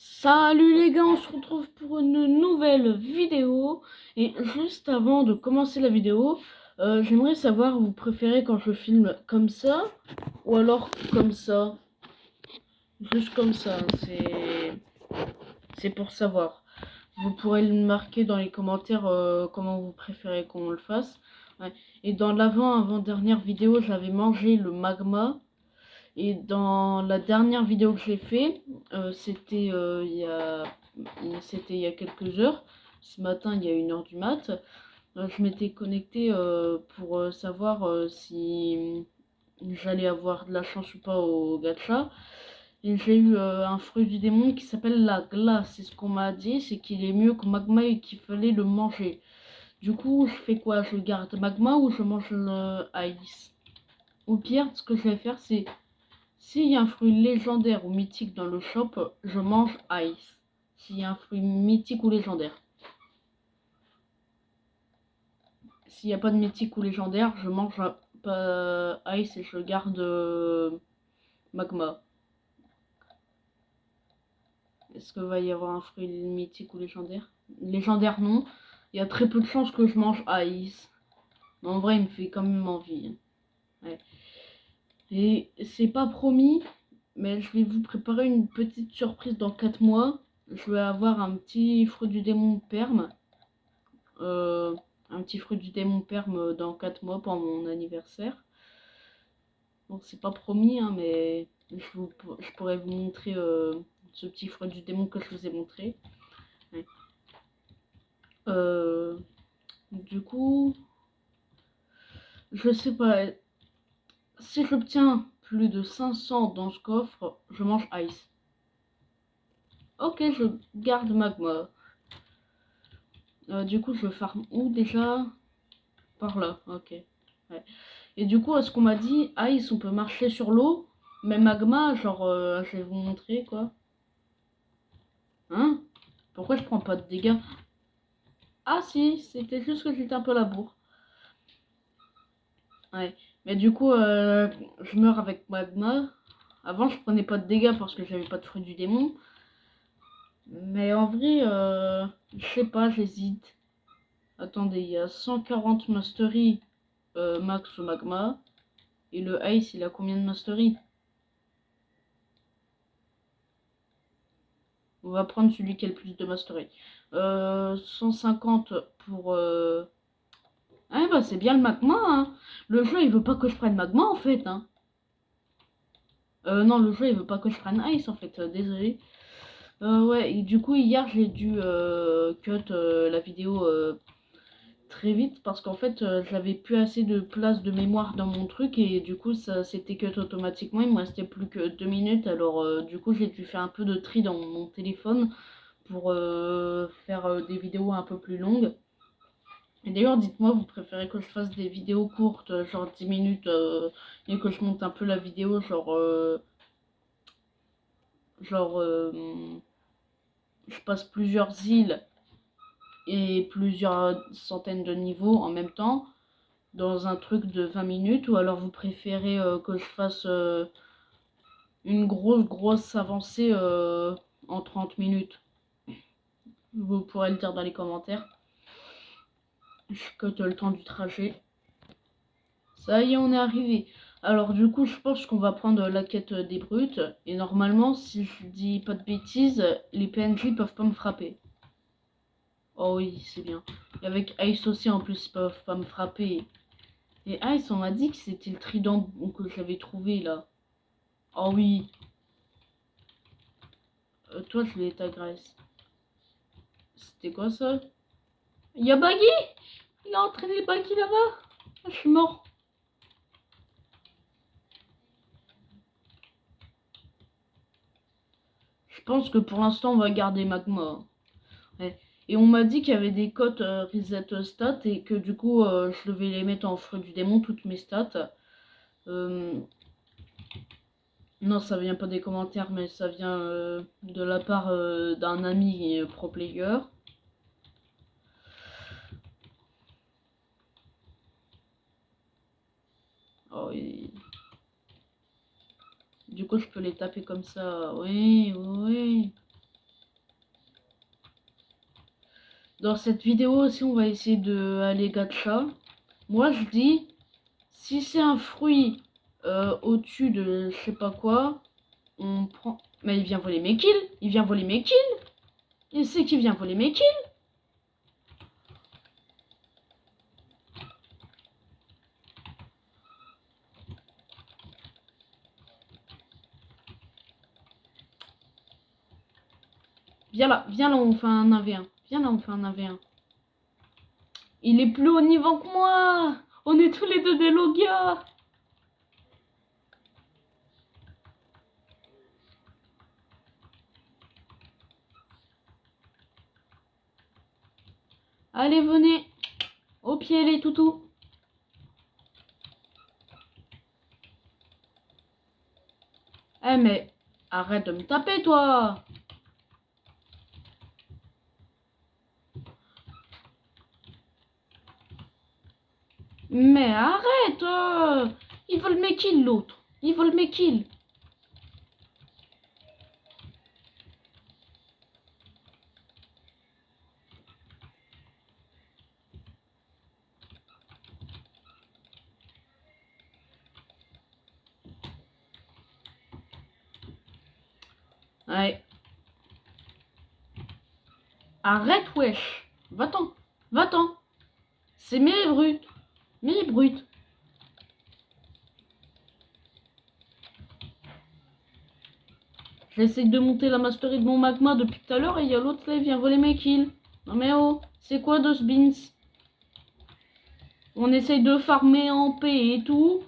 Salut les gars, on se retrouve pour une nouvelle vidéo. Et juste avant de commencer la vidéo, j'aimerais savoir, vous préférez quand je filme comme ça ou alors comme ça? Juste comme ça, c'est pour savoir. Vous pourrez le marquer dans les commentaires comment vous préférez qu'on le fasse. Ouais. Et dans l'avant-dernière vidéo, j'avais mangé le magma. Et dans la dernière vidéo que j'ai fait, c'était il y a quelques heures. Ce matin, il y a 1 heure du mat. Je m'étais connecté pour savoir si j'allais avoir de la chance ou pas au gacha. Et j'ai eu un fruit du démon qui s'appelle la glace. C'est ce qu'on m'a dit, c'est qu'il est mieux que magma et qu'il fallait le manger. Du coup, je fais quoi? Je garde magma ou je mange le ice? Ou pire, ce que je vais faire, c'est s'il y a un fruit légendaire ou mythique dans le shop, je mange Ice. S'il y a un fruit mythique ou légendaire. S'il n'y a pas de mythique ou légendaire, je mange pas Ice et je garde Magma. Est-ce qu'il va y avoir un fruit mythique ou légendaire? Légendaire, non. Il y a très peu de chances que je mange Ice. Mais en vrai, il me fait quand même envie. Ouais. Et c'est pas promis, mais je vais vous préparer une petite surprise dans 4 mois. Je vais avoir un petit fruit du démon perme. Un petit fruit du démon perme dans 4 mois pour mon anniversaire. Bon, c'est pas promis, hein, mais je pourrais vous montrer ce petit fruit du démon que je vous ai montré. Ouais. Du coup, je sais pas. Si j'obtiens plus de 500 dans ce coffre, je mange Ice. Ok, je garde Magma. Du coup, je farm où déjà? Par là, ok. Ouais. Et du coup, à ce qu'on m'a dit, Ice, on peut marcher sur l'eau. Mais Magma, genre, je vais vous montrer quoi. Hein? Pourquoi je prends pas de dégâts? Ah si, c'était juste que j'étais un peu la bourre. Ouais. Mais du coup, je meurs avec Magma. Avant, je prenais pas de dégâts parce que j'avais pas de fruit du démon. Mais en vrai, je sais pas, j'hésite. Attendez, il y a 140 mastery max au Magma. Et le Ice, il a combien de mastery? On va prendre celui qui a le plus de mastery. 150 pour... Ah bah c'est bien le magma, hein. Le jeu, il veut pas que je prenne magma, en fait, hein. Non, le jeu, il veut pas que je prenne ice, en fait. Désolé. Ouais, et du coup, hier, j'ai dû cut la vidéo très vite parce qu'en fait, j'avais plus assez de place de mémoire dans mon truc et du coup, ça s'était cut automatiquement. Il me restait plus que 2 minutes. Alors, du coup, j'ai dû faire un peu de tri dans mon téléphone pour faire des vidéos un peu plus longues. Et d'ailleurs, dites-moi, vous préférez que je fasse des vidéos courtes, genre 10 minutes, et que je monte un peu la vidéo, genre, je passe plusieurs îles et plusieurs centaines de niveaux en même temps, dans un truc de 20 minutes, ou alors vous préférez que je fasse une grosse avancée en 30 minutes. Vous pourrez le dire dans les commentaires. Je cote le temps du trajet. Ça y est, on est arrivé. Alors du coup, je pense qu'on va prendre la quête des brutes. Et normalement, si je dis pas de bêtises, les PNJ peuvent pas me frapper. Oh oui, c'est bien. Et avec Ice aussi, en plus, ils peuvent pas me frapper. Et Ice, on m'a dit que c'était le trident que j'avais trouvé là. Oh oui. Toi, je l'ai t'agresse. C'était quoi ça? Il y a Baggy! Il a entraîné Baggy là-bas. Ah, je suis mort. Je pense que pour l'instant, on va garder Magma. Ouais. Et on m'a dit qu'il y avait des cotes reset stats et que du coup je devais les mettre en fruit du démon, toutes mes stats. Non, ça vient pas des commentaires, mais ça vient de la part d'un ami pro player. Oh, et... Du coup, je peux les taper comme ça. Oui, oui. Dans cette vidéo aussi, on va essayer de aller gacha. Moi, je dis, si c'est un fruit au-dessus de je sais pas quoi, on prend... Mais il vient voler mes kills. Il vient voler mes kills. Et c'est qui vient voler mes kills. Viens là, on fait un 1v1. Viens là, on fait un 1v1. Il est plus haut niveau que moi. On est tous les deux des Logia. Allez, venez. Au pied, les toutous. Eh, mais arrête de me taper, toi. Mais arrête. Ils veulent mes kills, l'autre. Ils veulent mes kills. Ouais. Arrête, wesh. Va-t'en. Va-t'en. C'est mes brutes. Mes brutes. J'essaye de monter la mastery de mon magma depuis tout à l'heure et il y a l'autre là, il vient voler mes kills. Non mais oh, c'est quoi de ce beans? On essaye de farmer en paix et tout.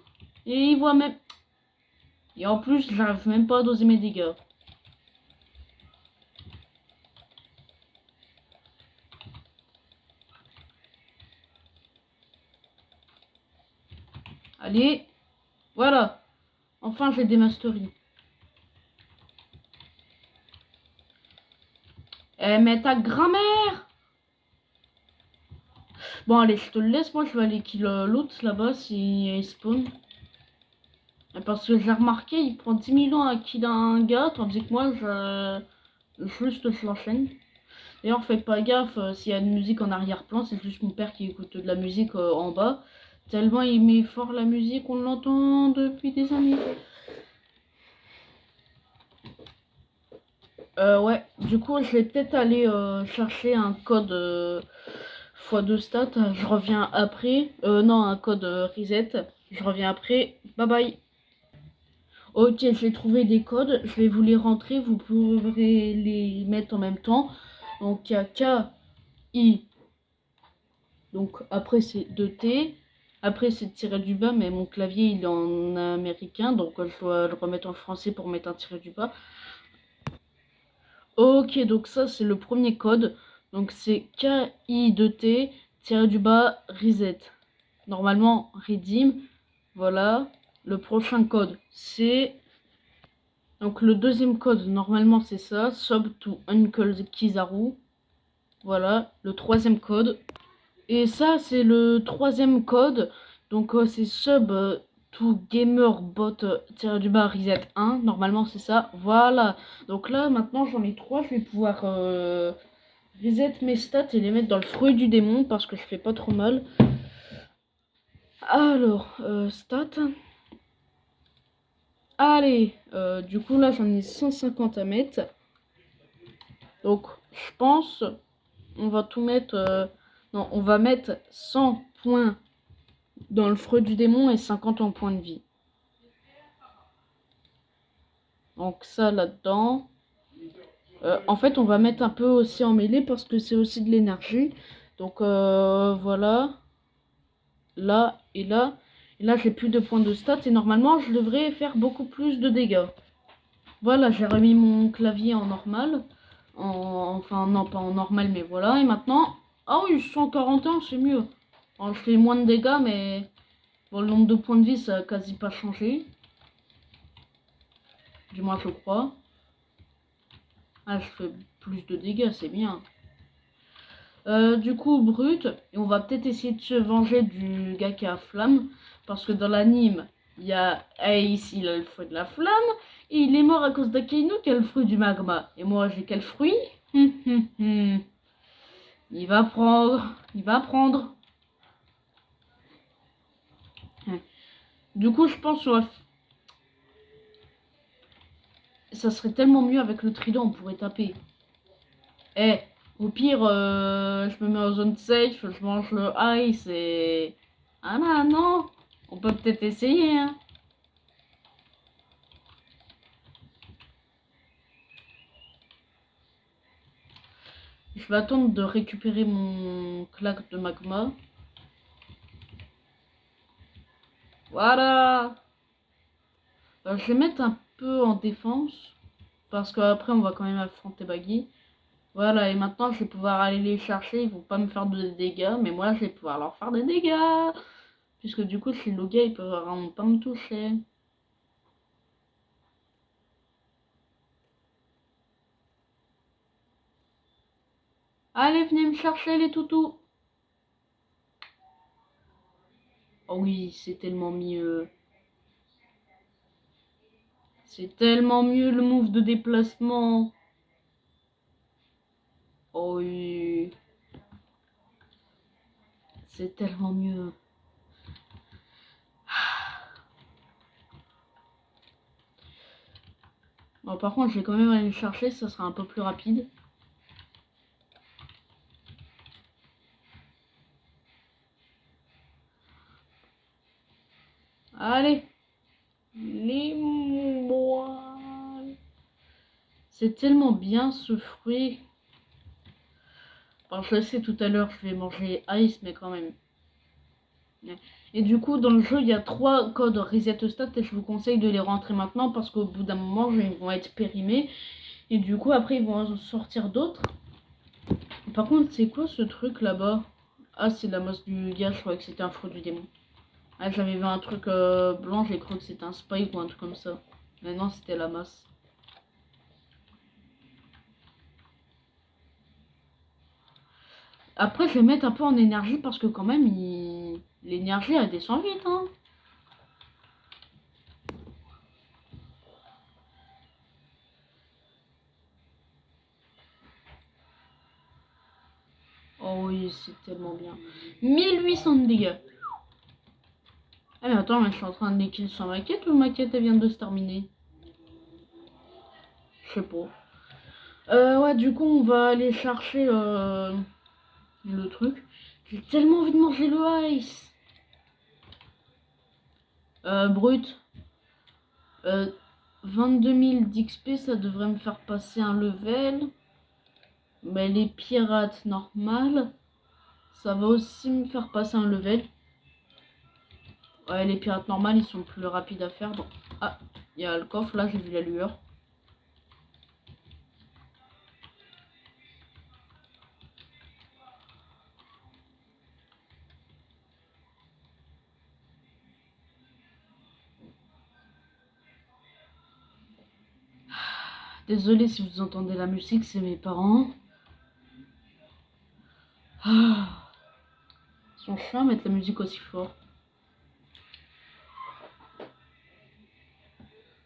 Et il voit même... Et en plus, j'arrive même pas à doser mes dégâts. Allez. Voilà. Enfin, j'ai des masteries. Eh, mais ta grand-mère! Bon, allez, je te le laisse. Moi, je vais aller kill l'autre là-bas s'il spawn. Parce que j'ai remarqué, il prend 10 000 ans à kill un gars, tandis que moi, juste je l'enchaîne. D'ailleurs, faites pas gaffe s'il y a de musique en arrière-plan, c'est juste mon père qui écoute de la musique en bas. Tellement il met fort la musique, on l'entend depuis des années. Ouais, du coup, je vais peut-être aller chercher un code x2 stats. Je reviens après. Non, un code reset. Je reviens après. Bye bye. Ok, j'ai trouvé des codes. Je vais vous les rentrer. Vous pourrez les mettre en même temps. Donc, il y a K, I. Donc, après, c'est 2T. Après, c'est tiré du bas, mais mon clavier, il est en américain. Donc, je dois le remettre en français pour mettre un tiré du bas. Ok, donc ça c'est le premier code. Donc c'est KI2T tiré du bas reset. Normalement redeem. Voilà. Le prochain code c'est... Donc le deuxième code normalement c'est ça. Sub to Uncle Kizaru. Voilà. Le troisième code. Et ça c'est le troisième code. Donc c'est sub to gamerbot tiré du bas reset 1. Normalement c'est ça. Voilà. Donc là maintenant j'en ai 3. Je vais pouvoir... reset mes stats et les mettre dans le fruit du démon parce que je fais pas trop mal. Alors, stats. Allez, du coup là j'en ai 150 à mettre. Donc je pense, on va tout mettre... non, on va mettre 100 points dans le fruit du démon et 50 en points de vie. Donc ça là-dedans. En fait, on va mettre un peu aussi en mêlée parce que c'est aussi de l'énergie. Donc voilà. Là et là. Et là, j'ai plus de points de stats et normalement, je devrais faire beaucoup plus de dégâts. Voilà, j'ai remis mon clavier en normal. Enfin, non, pas en normal, mais voilà. Et maintenant... Ah oui, 141, c'est mieux. Alors, je fais moins de dégâts, mais... Bon, le nombre de points de vie, ça a quasi pas changé. Du moins, je crois. Ah, je fais plus de dégâts, c'est bien. Du coup, brut. Et on va peut-être essayer de se venger du gars qui a flamme. Parce que dans l'anime, il y a Ace, il a le fruit de la flamme. Et il est mort à cause d'Akainu qui a le fruit du magma. Et moi, j'ai quel fruit? Il va prendre. Il va prendre. Ouais. Du coup, je pense que ça serait tellement mieux avec le trident, on pourrait taper. Eh, au pire, je me mets en zone safe, je mange le ice et... Ah non, non, on peut peut-être essayer, hein. Je vais attendre de récupérer mon claque de magma. Voilà. Je vais mettre un peu en défense. Parce qu'après, on va quand même affronter Baggy. Voilà, et maintenant, je vais pouvoir aller les chercher. Ils vont pas me faire de dégâts. Mais moi, je vais pouvoir leur faire des dégâts. Puisque du coup, si le gars, ils peuvent vraiment pas me toucher. Allez, venez me chercher les toutous. Oh oui, c'est tellement mieux. C'est tellement mieux le move de déplacement. Oh oui. C'est tellement mieux. Bon, par contre, je vais quand même aller le chercher, ça sera un peu plus rapide. Allez. Les moi. C'est tellement bien ce fruit. Alors, je le sais, tout à l'heure, je vais manger ice, mais quand même. Et du coup, dans le jeu, il y a 3 codes reset stat et je vous conseille de les rentrer maintenant parce qu'au bout d'un moment, ils vont être périmés. Et du coup, après, ils vont en sortir d'autres. Par contre, c'est quoi ce truc là-bas? Ah, c'est la masse du gars, je croyais que c'était un fruit du démon. Ah, j'avais vu un truc blanc, j'ai cru que c'était un spike ou un truc comme ça. Mais non, c'était la masse. Après, je vais mettre un peu en énergie parce que quand même, l'énergie, elle descend vite, hein. Oh oui, c'est tellement bien. 1800 de dégâts. Ah mais attends, mais je suis en train de les kill sans maquette ou maquette, elle vient de se terminer? Je sais pas. Ouais, du coup, on va aller chercher le truc. J'ai tellement envie de manger le ice. Brut. 22 000 d'XP, ça devrait me faire passer un level. Mais les pirates normales, ça va aussi me faire passer un level. Ouais, les pirates normales, ils sont plus rapides à faire. Donc... Ah, il y a le coffre, là, j'ai vu la lueur. Désolée si vous entendez la musique, c'est mes parents. Ah, ils sont chiants à mettre la musique aussi fort.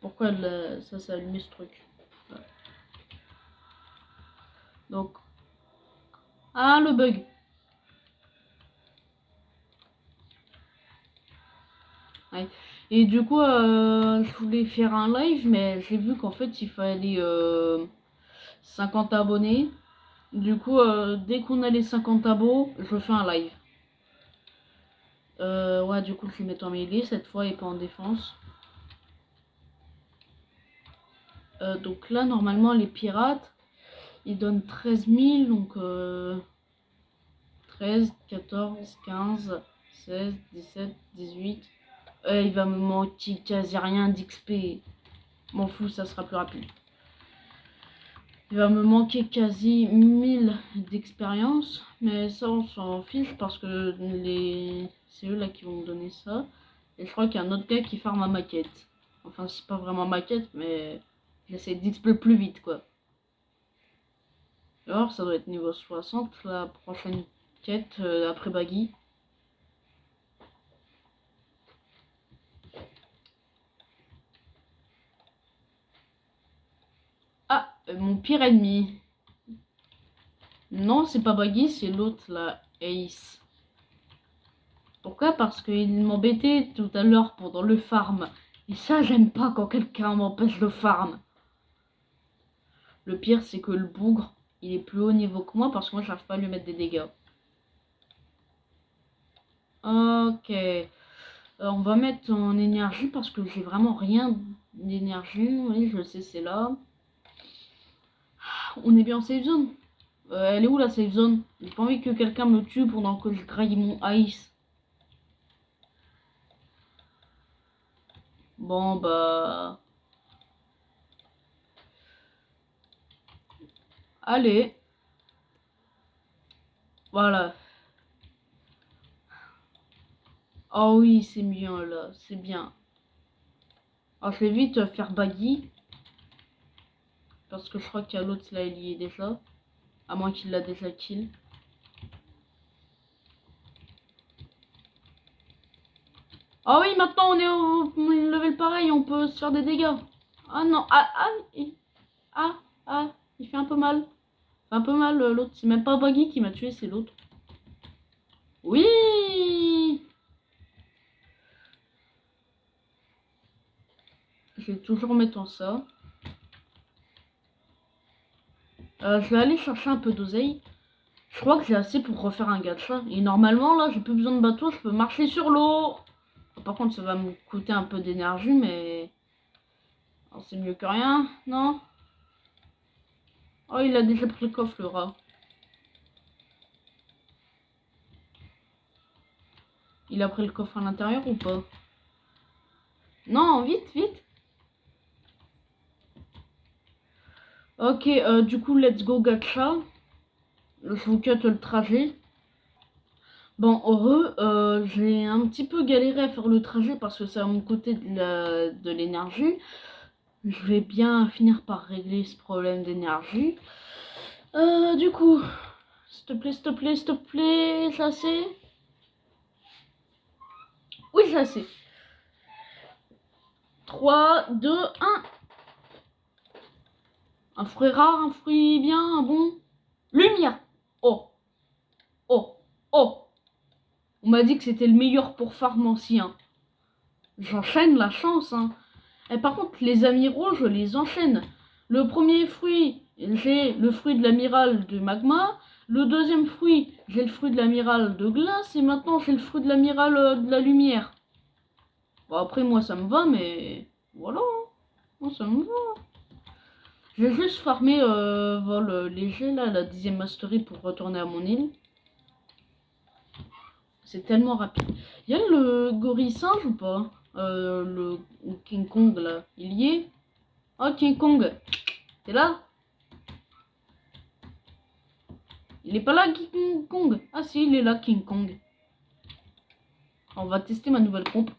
Pourquoi ça s'est allumé ce truc? Voilà. Donc... Ah, le bug. Ouais. Et du coup, je voulais faire un live, mais j'ai vu qu'en fait, il fallait 50 abonnés. Du coup, dès qu'on a les 50 abos, je fais un live. Ouais, du coup, je vais mettre en mêlée cette fois et pas en défense. Donc là, normalement, les pirates, ils donnent 13 000. Donc 13, 14, 15, 16, 17, 18. Il va me manquer quasi rien d'XP. M'en fous, ça sera plus rapide. Il va me manquer quasi 1000 d'expérience, mais ça on s'en fiche parce que c'est eux là qui vont me donner ça. Et je crois qu'il y a un autre gars qui farme ma maquette. Enfin, c'est pas vraiment maquette, mais j'essaie d'XP plus vite quoi. Alors, ça doit être niveau 60 la prochaine quête après Baggy. Ah, mon pire ennemi. Non, c'est pas Baggy, c'est l'autre là, Ace. Pourquoi? Parce qu'il m'embêtait tout à l'heure pendant le farm. Et ça, j'aime pas quand quelqu'un m'empêche de farm. Le pire, c'est que le bougre, il est plus haut niveau que moi parce que moi, j'arrive pas à lui mettre des dégâts. Ok. On va mettre en énergie parce que j'ai vraiment rien d'énergie. Oui, je sais, c'est là. On est bien en safe zone. Elle est où la safe zone? J'ai pas envie que quelqu'un me tue pendant que je graille mon ice. Bon, bah... Allez. Voilà. Oh oui, c'est bien là. C'est bien. Alors, je vais vite faire Baggy. Parce que je crois qu'il y a l'autre là, il y est déjà. À moins qu'il l'a déjà kill. Ah oui, maintenant on est au level pareil, on peut se faire des dégâts. Ah non, ah, ah, il fait un peu mal. Il fait un peu mal l'autre. C'est même pas Baggy qui m'a tué, c'est l'autre. Oui! Je vais toujours mettre en ça. Je vais aller chercher un peu d'oseille. Je crois que j'ai assez pour refaire un gacha. Et normalement, là, j'ai plus besoin de bateau, je peux marcher sur l'eau. Par contre, ça va me coûter un peu d'énergie, mais... c'est mieux que rien, non? Oh, il a déjà pris le coffre, le rat. Il a pris le coffre à l'intérieur ou pas? Non, vite, vite. Ok, du coup, let's go gacha. Je vous cut le trajet. Bon, heureux, j'ai un petit peu galéré à faire le trajet parce que ça va me coûter de l'énergie. Je vais bien finir par régler ce problème d'énergie. Du coup, s'il te plaît, s'il te plaît, s'il te plaît, j'ai assez? Oui, j'ai assez. 3, 2, 1. Un fruit rare, un fruit bien, un bon. Lumière. Oh, oh, oh. On m'a dit que c'était le meilleur pour farm ancien. J'enchaîne la chance, hein. Et par contre, les amiraux, je les enchaîne. Le premier fruit, j'ai le fruit de l'amiral de magma. Le deuxième fruit, j'ai le fruit de l'amiral de glace. Et maintenant, j'ai le fruit de l'amiral de la lumière. Bon, après, moi, ça me va, mais... Voilà. Moi, ça me va. J'ai juste farmé vol léger, là, la 10e mastery pour retourner à mon île. C'est tellement rapide. Il y a le gorille singe ou pas? Le King Kong, là. Il y est? Oh, King Kong. T'es là? Il est pas là, King Kong? Ah si, il est là, King Kong. On va tester ma nouvelle pompe.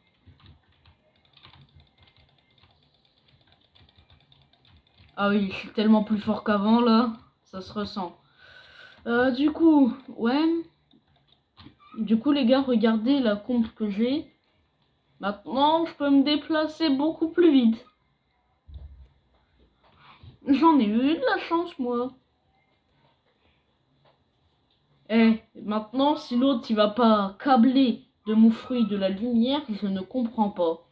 Ah oui, je suis tellement plus fort qu'avant, là. Ça se ressent. Du coup, ouais. Du coup, les gars, regardez la pompe que j'ai. Maintenant, je peux me déplacer beaucoup plus vite. J'en ai eu de la chance, moi. Eh, maintenant, si l'autre, il va pas câbler de mon fruit de la lumière, je ne comprends pas.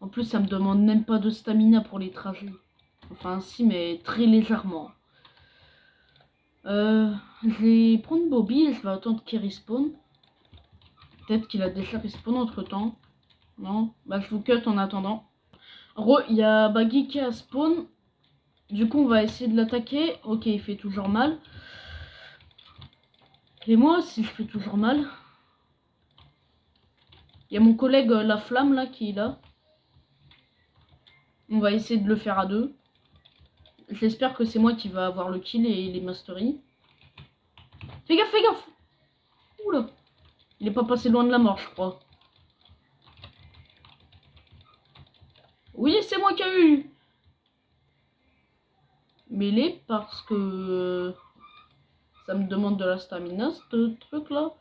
En plus, ça me demande même pas de stamina pour les trajets. Enfin, si, mais très légèrement. Je vais prendre Bobby et je vais attendre qu'il respawn. Peut-être qu'il a déjà respawn entre temps. Non? Bah, je vous cut en attendant. Il y a Baggy qui a spawn. Du coup, on va essayer de l'attaquer. Ok, il fait toujours mal. Et moi aussi, je fais toujours mal. Il y a mon collègue La Flamme là qui est là. On va essayer de le faire à deux. J'espère que c'est moi qui va avoir le kill et les masteries. Fais gaffe, fais gaffe! Oula! Il est pas passé loin de la mort, je crois. Oui, c'est moi qui ai eu! Mêlée parce que ça me demande de la stamina, ce truc là.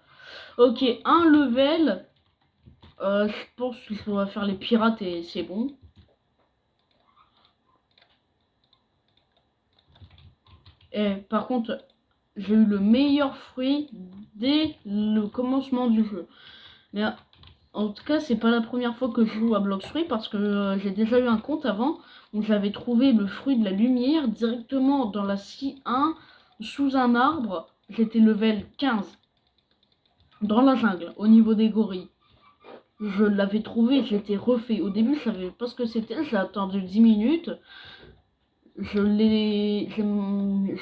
Ok, un level. Je pense que je dois faire les pirates et c'est bon. Et par contre, j'ai eu le meilleur fruit dès le commencement du jeu. Mais en tout cas, c'est pas la première fois que je joue à Blox Fruit parce que j'ai déjà eu un compte avant où j'avais trouvé le fruit de la lumière directement dans la C1 sous un arbre. J'étais level 15 dans la jungle au niveau des gorilles. Je l'avais trouvé, j'étais refait. Au début, je savais pas ce que c'était, j'ai attendu 10 minutes. Je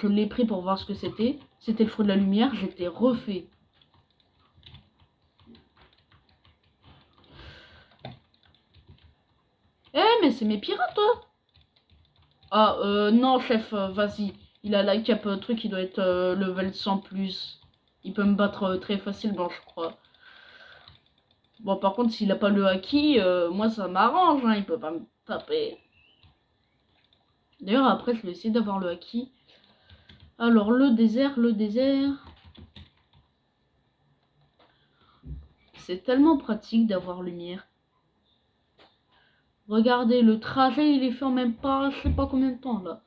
l'ai pris pour voir ce que c'était. C'était le fruit de la lumière, j'étais refait. Eh, mais c'est mes pirates, toi. Ah, non, chef, vas-y. Il a la cap truc, il doit être level 100 plus. Il peut me battre très facilement, je crois. Bon, par contre, s'il a pas le haki, moi ça m'arrange, hein, il peut pas me taper. D'ailleurs, après, je vais essayer d'avoir le haki. Alors, le désert. C'est tellement pratique d'avoir lumière. Regardez, le trajet, il est fait en même pas, je sais pas combien de temps, là.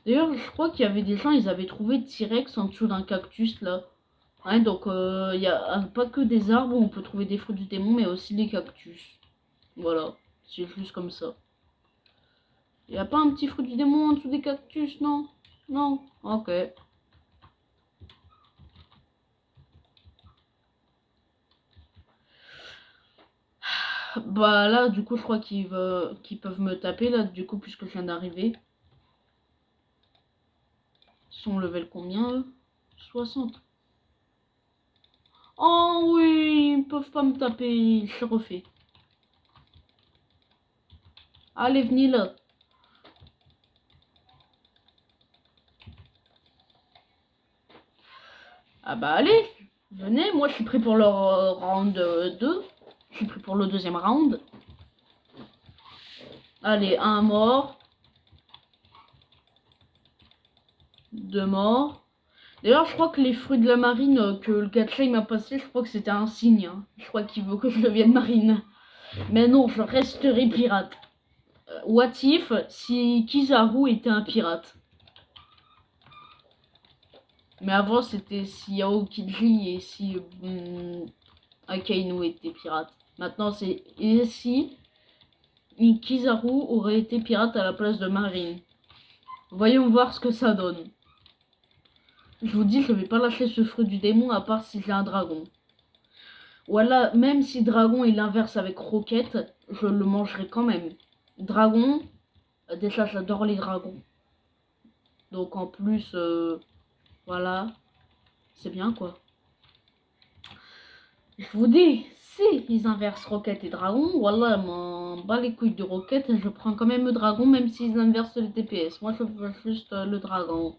D'ailleurs, je crois qu'il y avait des gens, ils avaient trouvé T-Rex en dessous d'un cactus, là. Ouais, donc, il n'y a pas que des arbres où on peut trouver des fruits du démon, mais aussi des cactus. Voilà, c'est juste comme ça. Il n'y a pas un petit fruit du démon en dessous des cactus, non? Non? Ok. Bah là, du coup, je crois qu'ils peuvent me taper, là, du coup, puisque je viens d'arriver. Ils sont level combien, eux? 60. Oh oui, ils peuvent pas me taper, je refais. Allez, venez là. Ah bah allez, venez, moi je suis prêt pour le round 2. Je suis prêt pour le deuxième round. Allez, un mort. 2 morts. D'ailleurs, je crois que les fruits de la marine que le gacha m'a passé, je crois que c'était un signe. Hein. Je crois qu'il veut que je devienne marine. Mais non, je resterai pirate. What if si Kizaru était un pirate? Mais avant, c'était si Aokiji et si Akainu étaient pirates. Maintenant, c'est et si Kizaru aurait été pirate à la place de Marine. Voyons voir ce que ça donne. Je vous dis, je vais pas lâcher ce fruit du démon à part si j'ai un dragon. Voilà, même si dragon il inverse avec roquette, je le mangerai quand même. Dragon, déjà j'adore les dragons. Donc en plus, voilà, c'est bien quoi. Je vous dis, si ils inversent roquette et dragon, voilà, m'en bats les couilles de roquette et je prends quand même le dragon même s'ils inversent les DPS. Moi je veux juste le dragon.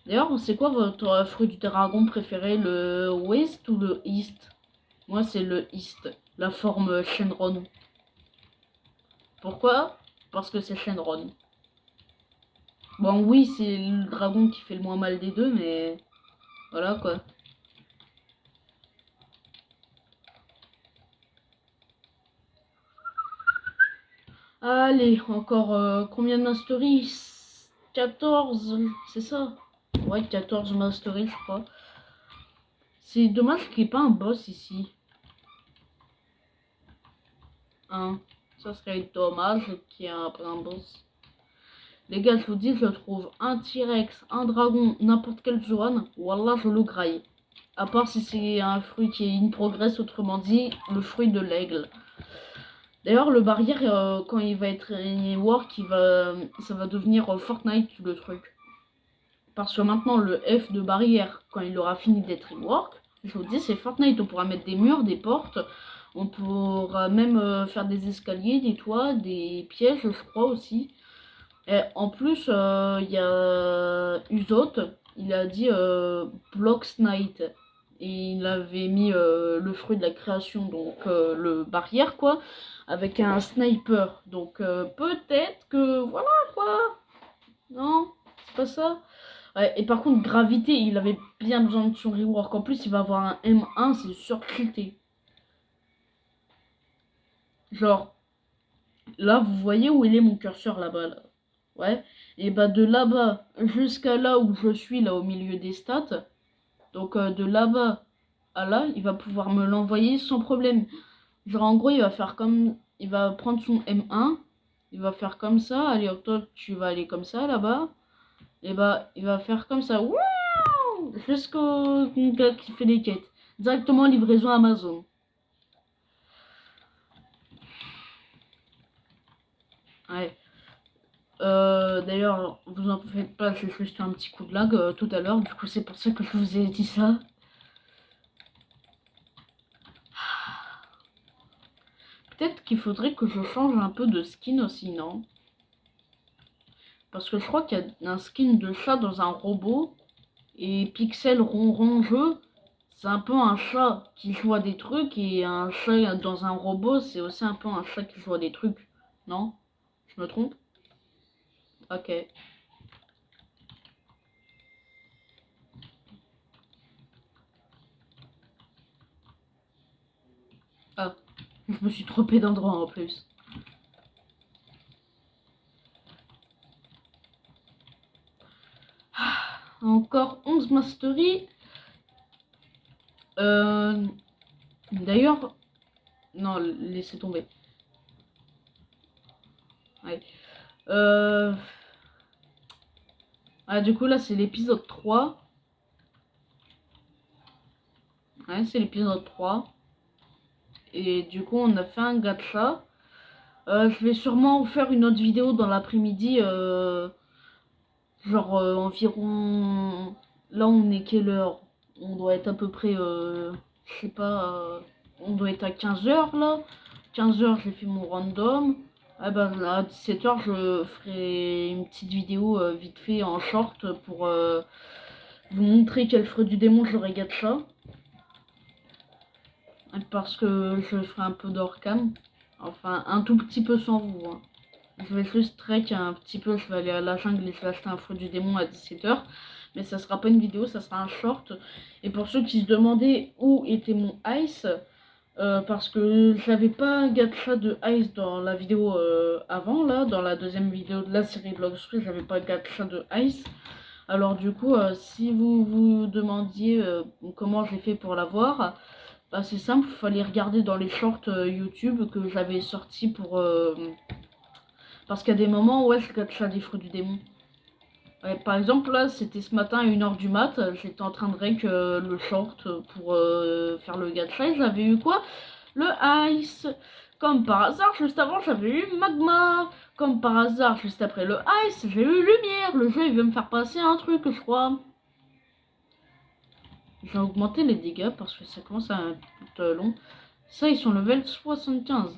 D'ailleurs, c'est quoi votre fruit du dragon préféré, le West ou le East? Moi c'est le East, la forme Shenron. Pourquoi? Parce que c'est Shenron. Bon oui, c'est le dragon qui fait le moins mal des deux, mais voilà quoi. Allez, encore combien de masteries? 14, c'est ça? Ouais, 14 masteries, je crois. C'est dommage qu'il n'y ait pas un boss ici. Hein, ça serait dommage qu'il y ait un boss. Les gars, je vous dis, je trouve un T-Rex, un dragon, n'importe quelle zone. Wallah, je le graille. À part si c'est un fruit qui est in progress, autrement dit, le fruit de l'aigle. D'ailleurs, le barrière, quand il va être rework, ça va devenir Fortnite le truc. Parce que maintenant, le F de barrière, quand il aura fini d'être rework, je vous dis, c'est Fortnite. On pourra mettre des murs, des portes. On pourra même faire des escaliers, des toits, des pièges, je crois aussi. Et en plus, il y a Uzot, il a dit Blocks Night. Et il avait mis le fruit de la création, donc le barrière, quoi, avec un sniper. Donc peut-être que, voilà, quoi. Non, c'est pas ça. Ouais, et par contre, gravité, il avait bien besoin de son rework. En plus, il va avoir un M1, c'est surcruté. Genre, là, vous voyez où il est mon curseur là-bas, là. Ouais. Et bah de là-bas jusqu'à là où je suis, là au milieu des stats. Donc de là-bas à là, il va pouvoir me l'envoyer sans problème. Genre en gros, il va faire comme... Il va prendre son M1. Il va faire comme ça. Allez, hop, toi, tu vas aller comme ça là-bas. Et bah, il va faire comme ça. Wouh, jusqu'au gars qui fait les quêtes. Directement livraison Amazon. Ouais. D'ailleurs, vous en faites pas, j'ai juste un petit coup de lag tout à l'heure. Du coup, c'est pour ça que je vous ai dit ça. Peut-être qu'il faudrait que je change un peu de skin aussi, non? Parce que je crois qu'il y a un skin de chat dans un robot. Et Pixel Ronron Jeu, c'est un peu un chat qui joue à des trucs. Et un chat dans un robot, c'est aussi un peu un chat qui joue à des trucs. Non? Je me trompe? Ok. Ah, je me suis trompé d'endroit en plus. Encore 11 masteries. Euh, D'ailleurs, non, laissez tomber. Ouais. Euh, Ah, du coup, là, c'est l'épisode 3. Ouais, c'est l'épisode 3. Et du coup, on a fait un gacha. Je vais sûrement faire une autre vidéo dans l'après-midi. Genre environ... Là, on est quelle heure? On doit être à peu près... je sais pas... on doit être à 15 h là. 15 h, j'ai fait mon random. Ah ben, à 17 h, je ferai une petite vidéo vite fait en short pour vous montrer quel fruit du démon j'aurais gacha. Parce que je ferai un peu d'orcam. Enfin, un tout petit peu sans vous. Hein. Je vais juste trek un petit peu. Je vais aller à la jungle et je vais acheter un fruit du démon à 17 h. Mais ça sera pas une vidéo, ça sera un short. Et pour ceux qui se demandaient où était mon ice, parce que j'avais pas gacha de ice dans la vidéo avant, là, dans la deuxième vidéo de la série Blox Free, j'avais pas gacha de ice. Alors du coup, si vous vous demandiez comment j'ai fait pour l'avoir, bah, c'est simple, il fallait regarder dans les shorts YouTube que j'avais sortis pour... parce qu'il y a des moments où je gacha des fruits du démon. Ouais, par exemple, là, c'était ce matin à 1 h du mat, j'étais en train de rec le short pour faire le gacha et j'avais eu quoi? Le ice. Comme par hasard, juste avant, j'avais eu magma. Comme par hasard, juste après le ice, j'ai eu lumière. Le jeu, il veut me faire passer un truc, je crois. J'ai augmenté les dégâts parce que ça commence à être long. Ça, ils sont level 75.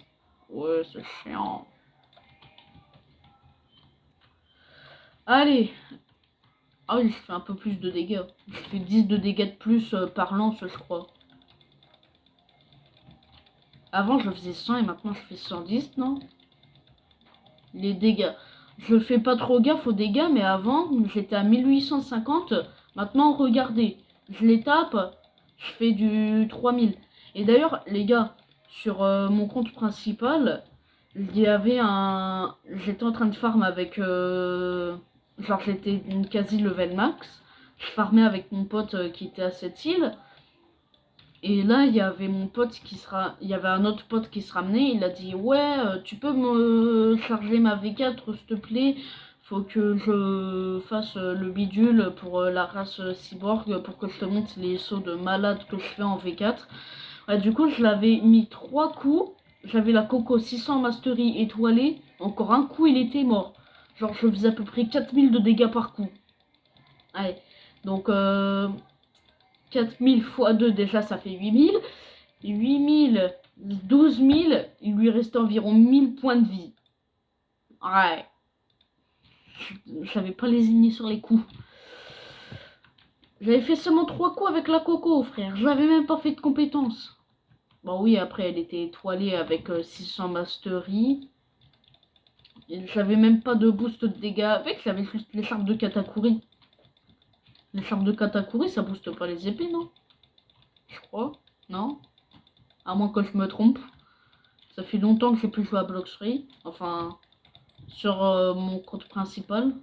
Ouais, c'est chiant. Allez. Ah oui, je fais un peu plus de dégâts. Je fais 10 de dégâts de plus par lance, je crois. Avant, je faisais 100 et maintenant, je fais 110, non? Les dégâts. Je fais pas trop gaffe aux dégâts, mais avant, j'étais à 1850. Maintenant, regardez. Je les tape, je fais du 3000. Et d'ailleurs, les gars, sur mon compte principal, il y avait un... J'étais en train de farm avec... Genre, j'étais une quasi level max. Je farmais avec mon pote qui était à cette île. Et là, il y avait mon pote qui sera, il y avait un autre pote qui se ramenait. Il a dit ouais, tu peux me charger ma V4 s'il te plaît. Faut que je fasse le bidule pour la race cyborg pour que je te montre les sauts de malade que je fais en V4. Ouais, du coup, je l'avais mis 3 coups. J'avais la Coco 600 Mastery étoilée. Encore un coup, il était mort. Genre, je faisais à peu près 4000 de dégâts par coup. Ouais. Donc, 4000 fois 2, déjà, ça fait 8000. 8000, 12000, il lui restait environ 1000 points de vie. Ouais. J'avais pas lésiné sur les coups. J'avais fait seulement 3 coups avec la Coco, frère. J'avais même pas fait de compétences. Bon, oui, après, elle était étoilée avec 600 mastery. J'avais même pas de boost de dégâts avec. J'avais juste l'écharpe de Katakuri. L'écharpe de Katakuri, ça booste pas les épées, non? Je crois. Non? À moins que je me trompe. Ça fait longtemps que j'ai plus joué à Blox Free. Enfin, sur mon compte principal.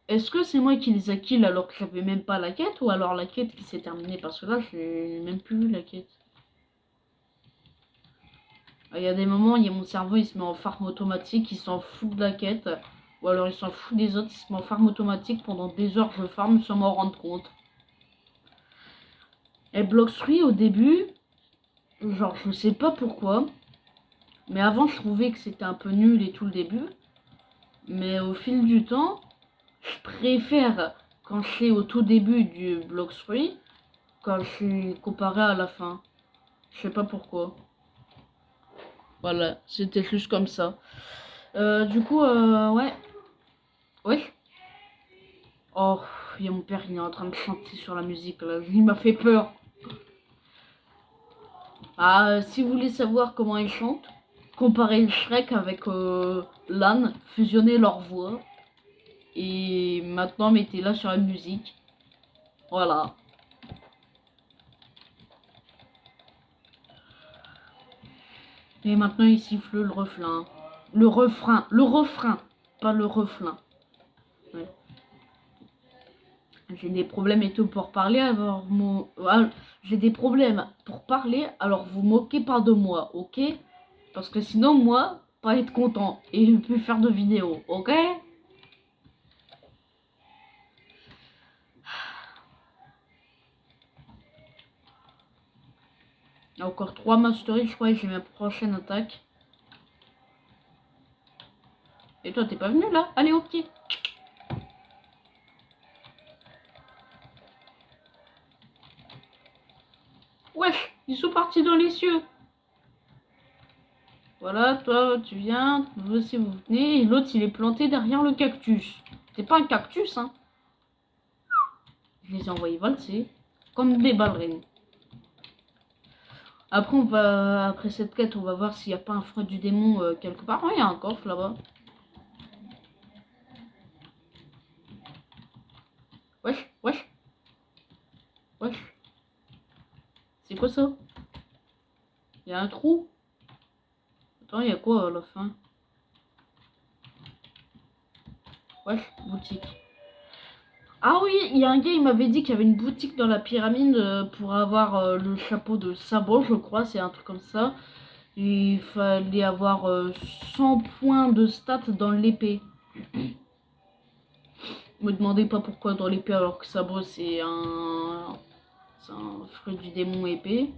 Est-ce que c'est moi qui les a kills alors que j'avais même pas la quête, ou alors la quête qui s'est terminée? Parce que là, j'ai même plus vu la quête. Il y a des moments, il y a mon cerveau, il se met en farm automatique, il s'en fout de la quête. Ou alors il s'en fout des autres, il se met en farm automatique. Pendant des heures, je farm sans m'en rendre compte. Et Blox 3 au début, genre je sais pas pourquoi. Mais avant, je trouvais que c'était un peu nul et tout le début. Mais au fil du temps, je préfère quand je suis au tout début du Blox 3 quand je suis comparé à la fin. Je sais pas pourquoi. Voilà, c'était juste comme ça. Du coup, ouais. Oui. Oh, il y a mon père, il est en train de chanter sur la musique, là. Il m'a fait peur. Ah, si vous voulez savoir comment il chante, comparez Shrek avec l'âne, fusionnez leurs voix. Et maintenant, mettez-la sur la musique. Voilà. Et maintenant, il siffle le refrain. Le refrain. Le refrain. Pas le refrain. Ouais. J'ai des problèmes et tout pour parler, alors j'ai des problèmes pour parler, alors vous moquez pas de moi, ok? Parce que sinon, moi, pas être content et ne plus faire de vidéos, ok? Il y a encore 3 masteries, je crois, et j'ai ma prochaine attaque. Et toi, t'es pas venu là? Allez, au pied! Wesh, ils sont partis dans les cieux! Voilà, toi, tu viens, vous aussi, vous venez, et l'autre, il est planté derrière le cactus. C'est pas un cactus, hein? Je les ai envoyés valser, comme des ballerines. Après, après cette quête, on va voir s'il n'y a pas un fruit du démon quelque part. Oh, il y a un coffre là-bas. Wesh, wesh, wesh. C'est quoi ça? Il y a un trou? Attends, il y a quoi à la fin? Wesh, boutique. Ah oui, il y a un gars, il m'avait dit qu'il y avait une boutique dans la pyramide pour avoir le chapeau de sabot, je crois, c'est un truc comme ça. Il fallait avoir 100 points de stats dans l'épée. Me demandez pas pourquoi dans l'épée alors que sabot c'est un fruit du démon épée.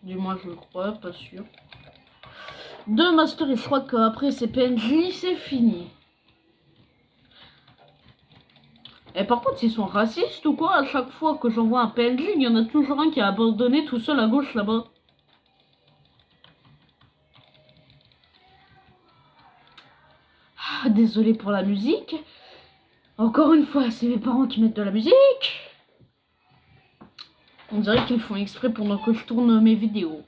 Du moins je le crois, pas sûr. 2 masters et je crois qu'après c'est PNJ, c'est fini. Et par contre, ils sont racistes ou quoi? À chaque fois que j'envoie un PNJ, il y en a toujours un qui a abandonné tout seul à gauche là-bas. Ah, désolé pour la musique. Encore une fois, c'est mes parents qui mettent de la musique. On dirait qu'ils font exprès pendant que je tourne mes vidéos.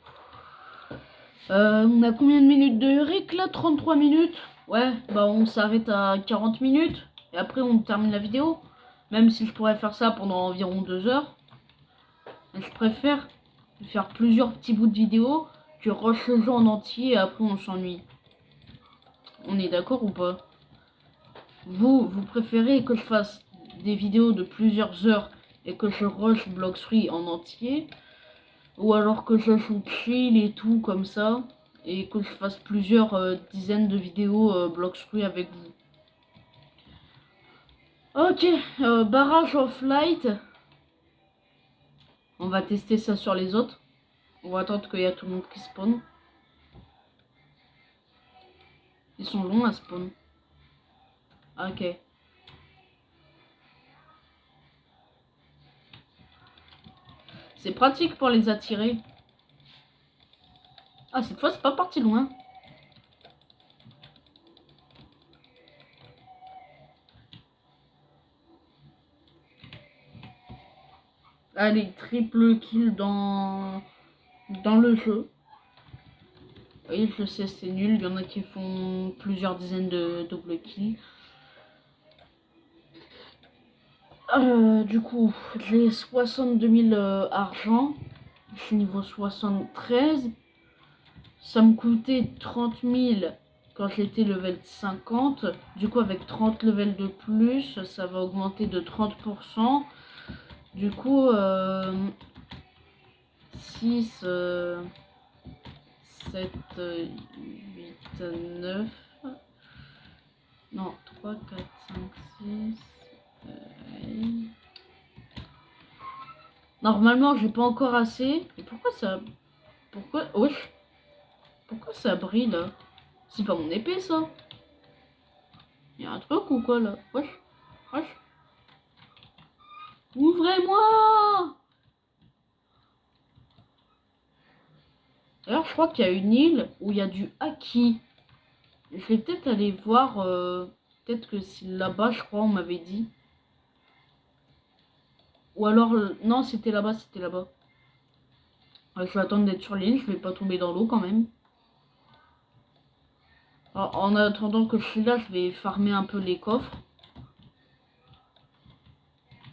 On a combien de minutes de rec là? 33 minutes. Ouais, bah on s'arrête à 40 minutes. Et après on termine la vidéo. Même si je pourrais faire ça pendant environ 2 heures. Mais je préfère faire plusieurs petits bouts de vidéo que rush le jeu en entier et après on s'ennuie. On est d'accord ou pas? Vous préférez que je fasse des vidéos de plusieurs heures et que je rush Blox Free en entier? Ou alors que je joue chill et tout comme ça et que je fasse plusieurs dizaines de vidéos Blox Free avec vous? Ok, barrage of light. On va tester ça sur les autres. On va attendre qu'il y a tout le monde qui spawn. Ils sont longs à spawn. Ok. C'est pratique pour les attirer. Ah, cette fois, c'est pas parti loin. Allez, triple kill dans le jeu. Oui, je sais, c'est nul. Il y en a qui font plusieurs dizaines de double kills. Du coup, j'ai 62 000 argent. Je suis niveau 73. ça me coûtait 30 000 quand j'étais level 50. Du coup, avec 30 levels de plus, ça va augmenter de 30%. Du coup, 6, 7, 8, 9. Non, 3, 4, 5, 6. Normalement, j'ai pas encore assez. Et pourquoi ça... Pourquoi... Wesh. Pourquoi ça brille, là? C'est pas mon épée, ça. Y'a un truc ou quoi, là? Wesh. Wesh. Ouvrez-moi! D'ailleurs, je crois qu'il y a une île où il y a du haki. Je vais peut-être aller voir... peut-être que c'est là-bas, je crois, on m'avait dit. Ou alors... non, c'était là-bas, c'était là-bas. Je vais attendre d'être sur l'île, je vais pas tomber dans l'eau quand même. Alors, en attendant que je suis là, je vais farmer un peu les coffres.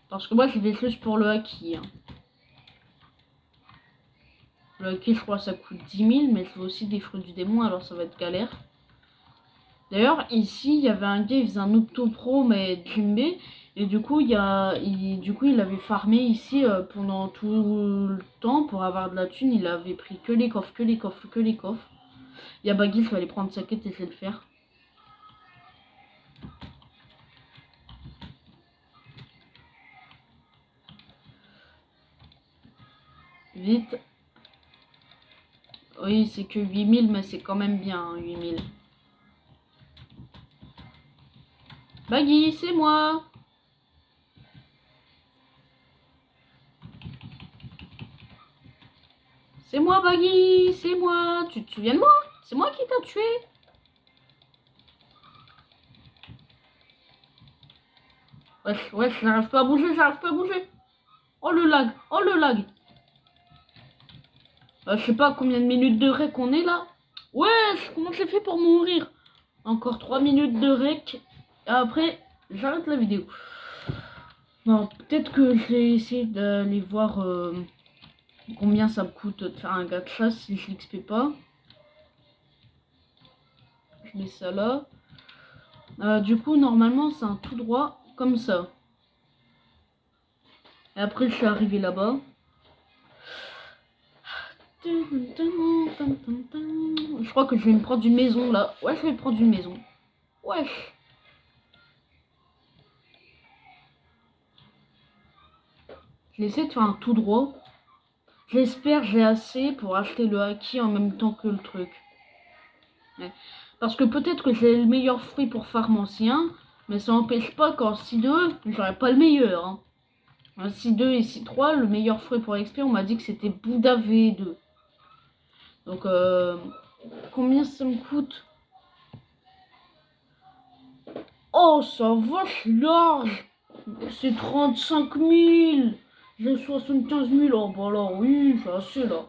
Parce que moi, je vais juste pour le haki. Hein. Le haki, je crois, ça coûte 10 000, mais je veux aussi des fruits du démon, alors ça va être galère. D'ailleurs, ici, il y avait un gars, il faisait un Octopro, mais Jimbé. Et du coup, il avait farmé ici pendant tout le temps pour avoir de la thune. Il avait pris que les coffres, que les coffres, que les coffres. Il y a Baggy, je vais aller prendre sa quête et je vais le faire. Vite. Oui, c'est que 8000, mais c'est quand même bien, hein, 8000. Baggy, c'est moi. C'est moi, Baggy, c'est moi. Tu te souviens de moi? C'est moi qui t'a tué. Wesh, wesh, j'arrive pas à bouger, j'arrive pas à bouger. Oh le lag, oh le lag. Je sais pas combien de minutes de rec on est là. Wesh, comment j'ai fait pour mourir? Encore 3 minutes de rec. Et après, j'arrête la vidéo. Non, peut-être que je vais essayer d'aller voir combien ça me coûte de faire un gacha si je l'XP pas. Je mets ça là. Du coup, normalement, c'est un tout droit comme ça. Et après, je suis arrivé là-bas. Je crois que je vais me prendre une maison là. Ouais, je vais me prendre une maison. Wesh. Je vais essayer de faire un tout droit. J'espère que j'ai assez pour acheter le haki en même temps que le truc. Ouais. Parce que peut-être que j'ai le meilleur fruit pour farm ancien, mais ça n'empêche pas qu'en 6-2, j'aurais pas le meilleur. Hein. En 6-2 et 6-3, le meilleur fruit pour XP, on m'a dit que c'était Bouddha V2. Donc, combien ça me coûte? Oh, ça va, je suis large. C'est 35 000. J'ai 75 000. Oh, bah là, oui, c'est assez là.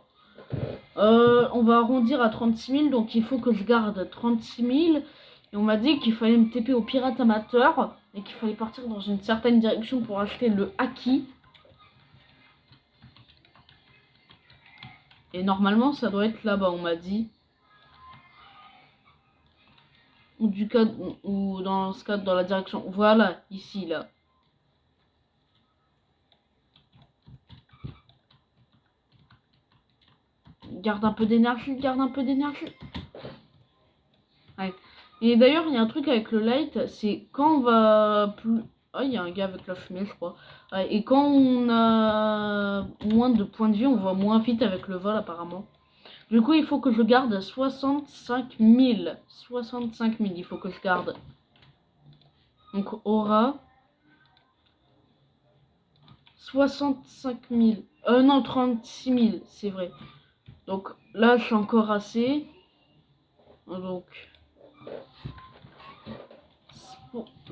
On va arrondir à 36 000, donc il faut que je garde 36 000. Et on m'a dit qu'il fallait me TP au pirate amateur et qu'il fallait partir dans une certaine direction pour acheter le haki. Et normalement, ça doit être là-bas, on m'a dit. Ou dans ce cas, dans la direction. Voilà, ici, là. Garde un peu d'énergie, garde un peu d'énergie. Ouais. Et d'ailleurs, il y a un truc avec le light, c'est quand on va plus... Ah, il y a un gars avec la fumée, je crois. Ouais, et quand on a moins de points de vie, on va moins vite avec le vol, apparemment. Du coup, il faut que je garde 65 000. 65 000, il faut que je garde. Donc, aura... 65 000. Non, 36 000, c'est vrai. Donc, là, je suis encore assez. Donc...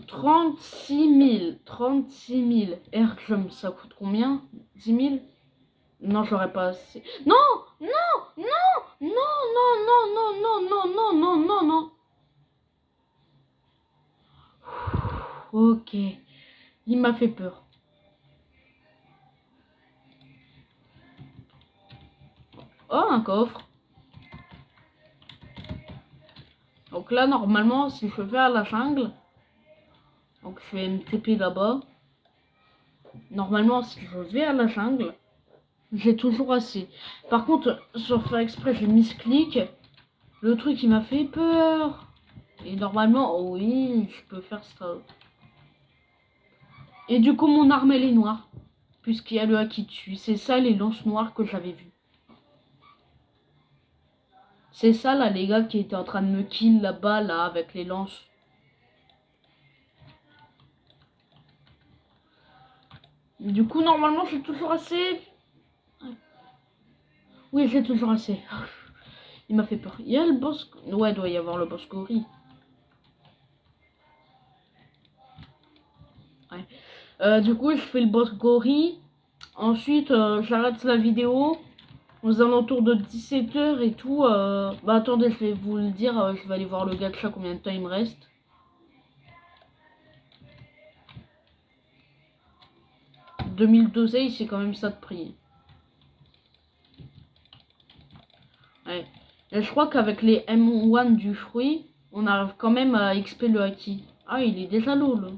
36 000. 36 000. Airjump, ça coûte combien? 10 000? Non, j'aurais pas assez. Non! Non! Non! Non! Non! Non! Non! Non! Non! Non! Non! Non! Non! Ok. Il m'a fait peur. Oh, un coffre. Donc là, normalement, si je vais à la jungle, donc je vais me TP là-bas. Normalement, si je vais à la jungle, j'ai toujours assez. Par contre, sans faire exprès, j'ai misclick. Le truc qui m'a fait peur. Et normalement, oh oui, je peux faire ça. Et du coup, mon arme, elle est noire. Puisqu'il y a le haki dessus. C'est ça, les lances noires que j'avais vues. C'est ça, là, les gars qui étaient en train de me kill là-bas, là, avec les lances. Du coup, normalement, j'ai toujours assez. Oui, j'ai toujours assez. Il m'a fait peur. Il y a le boss... Ouais, il doit y avoir le boss gorille. Ouais. Du coup, je fais le boss gorille. Ensuite, j'arrête la vidéo. Aux alentours de 17 h et tout. Bah attendez, je vais vous le dire. Je vais aller voir le gacha combien de temps il me reste. « 2000 d'oseille, c'est quand même ça de prix. Ouais. Et je crois qu'avec les M1 du fruit, on arrive quand même à XP le haki. Ah, il est déjà low, là.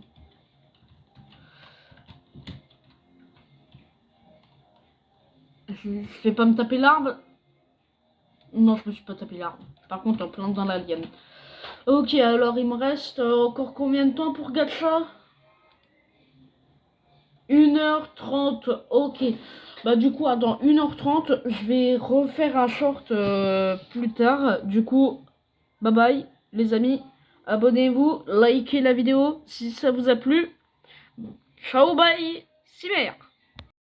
Je vais pas me taper l'arbre. Non, je me suis pas tapé l'arbre. Par contre, en plein dans la liane. Ok, alors il me reste encore combien de temps pour gacha? 1h30. Ok. Bah du coup, attends, 1h30, je vais refaire un short plus tard. Du coup, bye bye les amis. Abonnez-vous, likez la vidéo si ça vous a plu. Ciao, bye, Cimer.